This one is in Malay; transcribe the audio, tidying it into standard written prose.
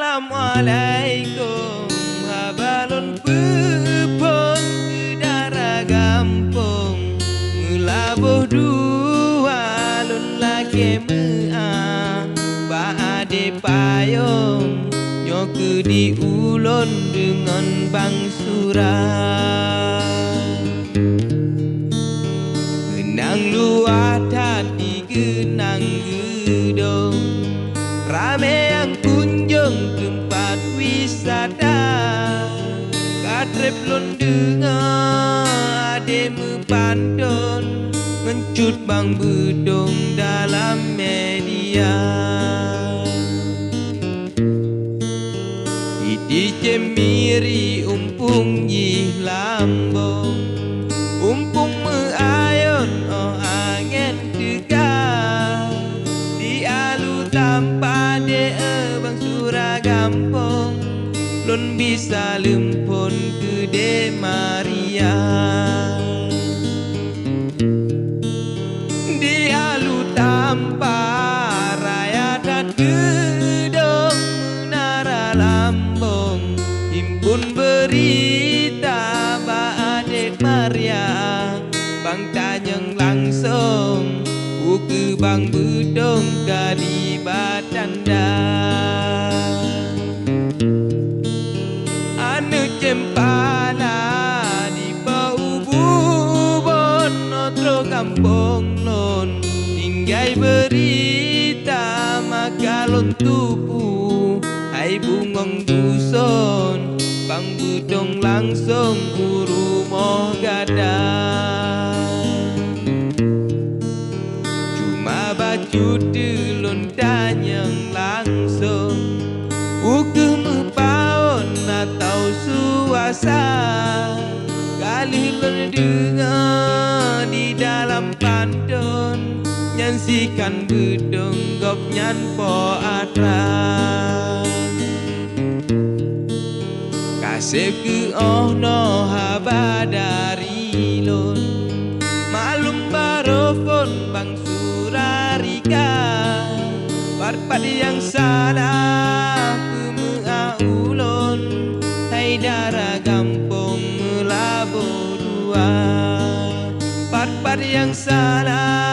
Assalamualaikum habalun pepon udara gampong melabuh dua lun laki mea baade payung nyoke di ulon dengan bang surah genang luar hati genang gedong rame yang kunjung tempat wisata katrep lon dengar ade mepantun mencut bang bedong dalam media iti cemiri umpung yih lambong umpung meayon oh angin tegar di alu tanpa de bang surah gampong lon bisa lempon ke de Maria di alu tanpa raya dat gedong menara lambong himpun berita baade Maria bang tanyang langsung buku bang bedong kali batanda anu cempala di bau bubon otro kampung lon tinggai berita maka lon tupu hai bungong duson bang bedong langsung urumoh gada baju delon tanyang langsung buku mepaon atau suasa kali lon dengar di dalam pantun nyansikan bedong gop nyan po atran kasih ke oh no haba dari lon malum barofon bang Rika parpad yang salah pemea ulon hai darah gampong melabuh dua parpad yang salah